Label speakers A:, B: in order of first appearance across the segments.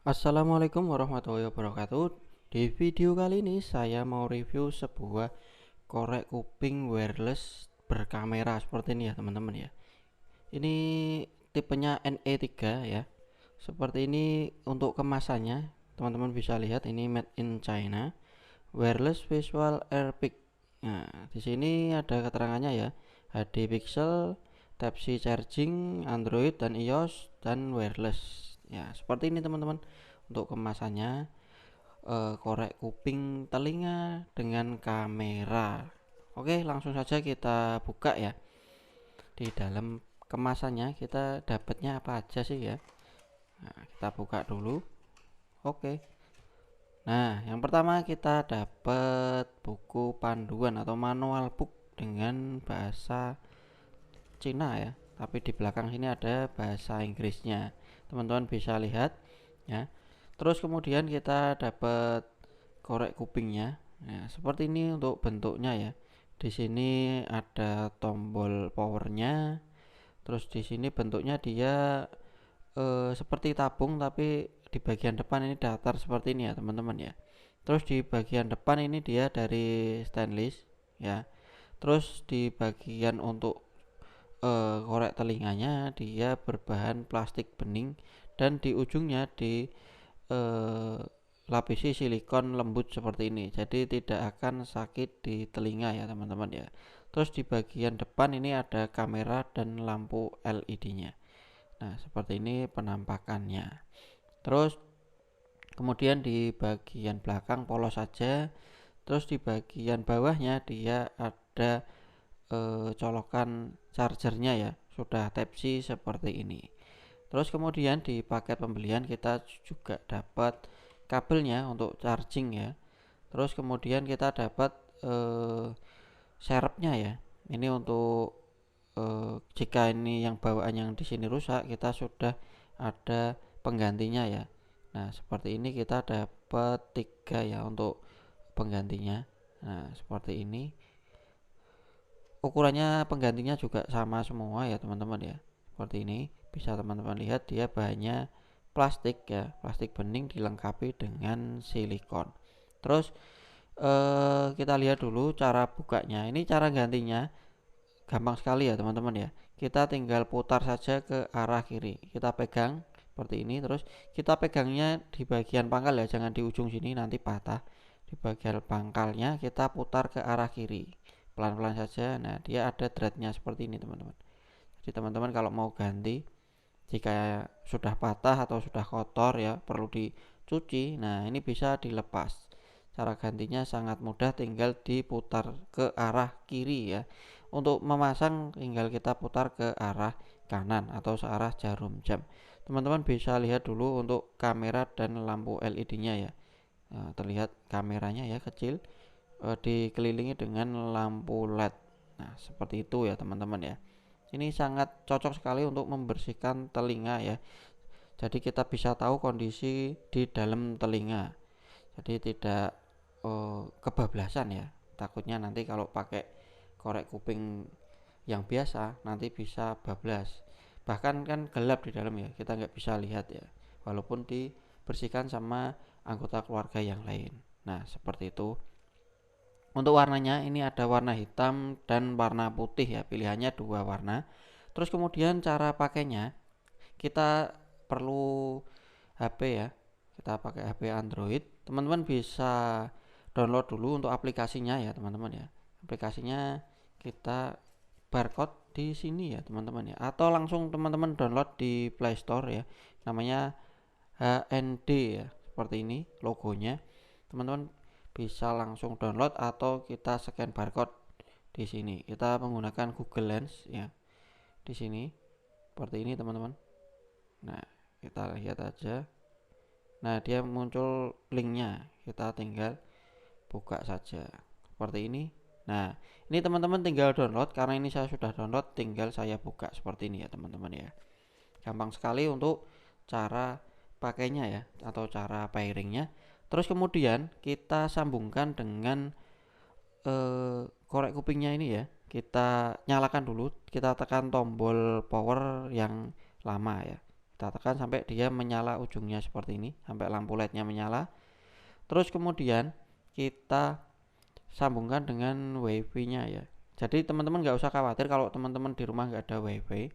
A: Assalamualaikum warahmatullahi wabarakatuh. Di video kali ini saya mau review sebuah korek kuping wireless berkamera seperti ini ya teman-teman ya. Ini tipenya NE3 ya. Seperti ini untuk kemasannya, teman-teman bisa lihat ini made in China, wireless visual airpic. Nah, di sini ada keterangannya ya. HD pixel, Type C charging, Android dan iOS dan wireless. Ya, seperti ini teman-teman untuk kemasannya. Korek kuping telinga dengan kamera. Oke, langsung saja kita buka ya. Di dalam kemasannya kita dapatnya apa aja sih ya. Nah, kita buka dulu. Oke. Nah, yang pertama kita dapat buku panduan atau manual book dengan bahasa Cina ya. Tapi di belakang sini ada bahasa Inggrisnya. Teman-teman bisa lihat ya. Terus kemudian kita dapat korek kupingnya. Nah, seperti ini untuk bentuknya ya. Di sini ada tombol powernya. Terus di sini bentuknya dia seperti tabung tapi di bagian depan ini datar seperti ini ya teman-teman ya. Terus di bagian depan ini dia dari stainless ya. Terus di bagian untuk korek telinganya dia berbahan plastik bening dan di ujungnya di eh, lapisi silikon lembut seperti ini, jadi tidak akan sakit di telinga ya teman-teman ya. Terus di bagian depan ini ada kamera dan lampu LED-nya. Nah, seperti ini penampakannya. Terus kemudian di bagian belakang polos saja. Terus di bagian bawahnya dia ada colokan chargernya ya, sudah Type C seperti ini. Terus kemudian di paket pembelian kita juga dapat kabelnya untuk charging ya. Terus kemudian kita dapat eh, serepnya ya. Ini untuk jika ini yang bawaan yang di sini rusak, kita sudah ada penggantinya ya. Nah, seperti ini kita dapat tiga ya untuk penggantinya. Nah, seperti ini. Ukurannya penggantinya juga sama semua ya teman-teman ya. Seperti ini bisa teman-teman lihat dia bahannya plastik ya, plastik bening dilengkapi dengan silikon. Terus kita lihat dulu cara bukanya. Ini cara gantinya gampang sekali ya teman-teman ya. Kita tinggal putar saja ke arah kiri. Kita pegang seperti ini, terus kita pegangnya di bagian pangkal ya, jangan di ujung sini nanti patah. Di bagian pangkalnya kita putar ke arah kiri pelan-pelan saja. Nah, dia ada threadnya seperti ini teman-teman. Jadi teman-teman kalau mau ganti, jika sudah patah atau sudah kotor ya perlu dicuci, nah ini bisa dilepas. Cara gantinya sangat mudah, tinggal diputar ke arah kiri ya. Untuk memasang tinggal kita putar ke arah kanan atau searah jarum jam. Teman-teman bisa lihat dulu untuk kamera dan lampu LED-nya ya. Nah, terlihat kameranya ya kecil, dikelilingi dengan lampu LED. Nah, seperti itu ya teman-teman ya. Ini sangat cocok sekali untuk membersihkan telinga ya. Jadi kita bisa tahu kondisi di dalam telinga. Jadi tidak kebablasan ya. Takutnya nanti kalau pakai korek kuping yang biasa nanti bisa bablas. Bahkan kan gelap di dalam ya, kita nggak bisa lihat ya. Walaupun dibersihkan sama anggota keluarga yang lain. Nah, seperti itu. Untuk warnanya ini ada warna hitam dan warna putih ya, pilihannya dua warna. Terus kemudian cara pakainya, kita perlu HP ya. Kita pakai HP Android. Teman-teman bisa download dulu untuk aplikasinya ya, teman-teman ya. Aplikasinya kita barcode di sini ya, teman-teman ya. Atau langsung teman-teman download di Play Store ya. Namanya HND ya, seperti ini logonya. Teman-teman bisa langsung download atau kita scan barcode di sini. Kita menggunakan Google Lens ya. Di sini seperti ini teman-teman. Nah, kita lihat aja. Nah, dia muncul linknya. Kita tinggal buka saja. Seperti ini. Nah, ini teman-teman tinggal download. Karena ini saya sudah download, tinggal saya buka seperti ini ya teman-teman ya. Gampang sekali untuk cara pakainya ya, atau cara pairingnya. Terus kemudian kita sambungkan dengan korek kupingnya ini ya. Kita nyalakan dulu, kita tekan tombol power yang lama ya. kita tekan sampai dia menyala ujungnya seperti ini, sampai lampu LED-nya menyala. Terus kemudian kita sambungkan dengan WiFi-nya ya. Jadi teman-teman nggak usah khawatir kalau teman-teman di rumah nggak ada WiFi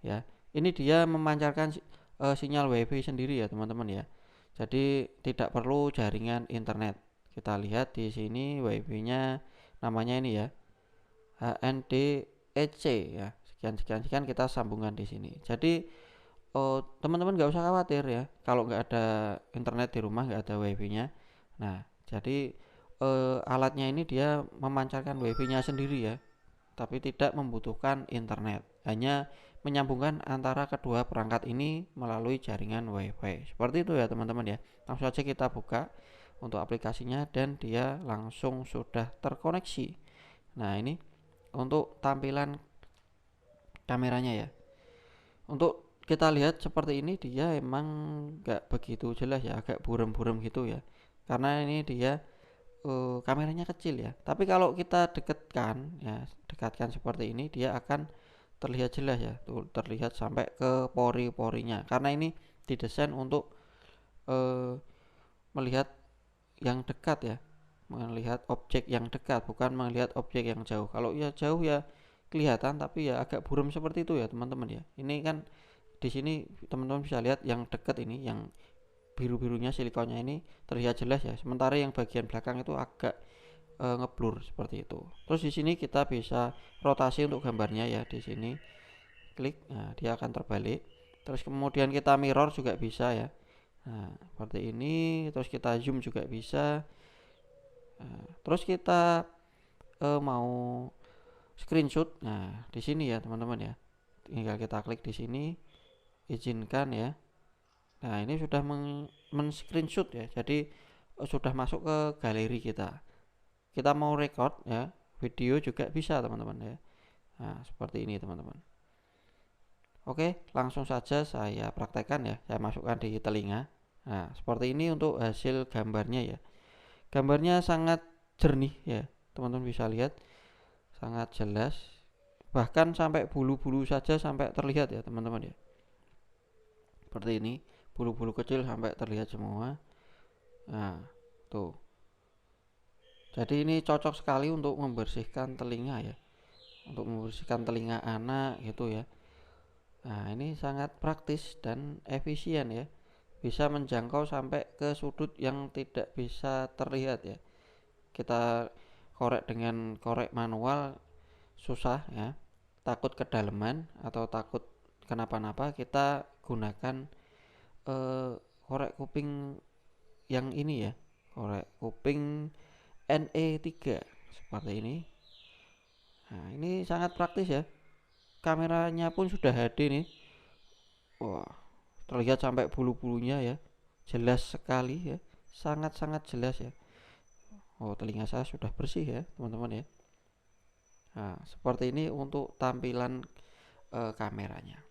A: ya. Ini dia memancarkan sinyal WiFi sendiri ya teman-teman ya. Jadi tidak perlu jaringan internet. Kita lihat di sini WiFi-nya namanya ini ya, HNDEC ya. Sekian kita sambungkan di sini. Jadi teman-teman nggak usah khawatir ya kalau nggak ada internet di rumah, nggak ada WiFi-nya. Nah, jadi alatnya ini dia memancarkan WiFi-nya sendiri ya, tapi tidak membutuhkan internet, hanya menyambungkan antara kedua perangkat ini melalui jaringan WiFi. Seperti itu ya teman-teman ya. Langsung saja kita buka untuk aplikasinya dan dia langsung sudah terkoneksi. Nah, ini untuk tampilan kameranya ya. Untuk kita lihat seperti ini dia emang nggak begitu jelas ya, agak buram-buram gitu ya, karena ini dia kameranya kecil ya. Tapi kalau kita dekatkan seperti ini, dia akan terlihat jelas ya. Tuh, terlihat sampai ke pori-porinya. Karena ini didesain untuk melihat yang dekat ya, melihat objek yang dekat, bukan melihat objek yang jauh. Kalau ya jauh ya kelihatan, tapi ya agak buram seperti itu ya teman-teman ya. Ini kan di sini teman-teman bisa lihat yang dekat ini, yang biru-birunya silikonnya ini terlihat jelas ya. Sementara yang bagian belakang itu agak ngeblur seperti itu. Terus di sini kita bisa rotasi untuk gambarnya ya. Di sini klik, nah dia akan terbalik. Terus kemudian kita mirror juga bisa ya. Nah, seperti ini. Terus kita zoom juga bisa. Nah, terus kita mau screenshot. Nah, di sini ya teman-teman ya. Tinggal kita klik di sini, izinkan ya. Nah, ini sudah men-screenshot ya. Jadi sudah masuk ke galeri kita. Kita mau record ya, video juga bisa teman-teman ya. Nah, seperti ini teman-teman. Oke, langsung saja saya praktekkan ya. Saya masukkan di telinga. Nah, seperti ini untuk hasil gambarnya ya. Gambarnya sangat jernih ya. Teman-teman bisa lihat sangat jelas. Bahkan sampai bulu-bulu saja sampai terlihat ya teman-teman ya. Seperti ini. Bulu-bulu kecil sampai terlihat semua. Nah, tuh. Jadi ini cocok sekali untuk membersihkan telinga ya. Untuk membersihkan telinga anak gitu ya. Nah, ini sangat praktis dan efisien ya. Bisa menjangkau sampai ke sudut yang tidak bisa terlihat ya. Kita korek dengan korek manual susah ya. Takut kedalaman atau takut kenapa-napa, kita gunakan korek kuping yang ini ya, korek kuping NE3 seperti ini. Nah, ini sangat praktis ya. Kameranya pun sudah HD nih. Wah, terlihat sampai bulu-bulunya ya. Jelas sekali ya. Sangat-sangat jelas ya. Oh, telinga saya sudah bersih ya, teman-teman ya. Nah, seperti ini untuk tampilan kameranya.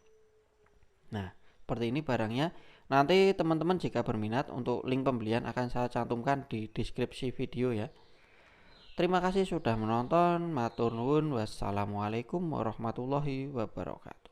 A: Nah, seperti ini barangnya. Nanti teman-teman jika berminat, untuk link pembelian akan saya cantumkan di deskripsi video ya. Terima kasih sudah menonton. Matur nuwun. Wassalamualaikum warahmatullahi wabarakatuh.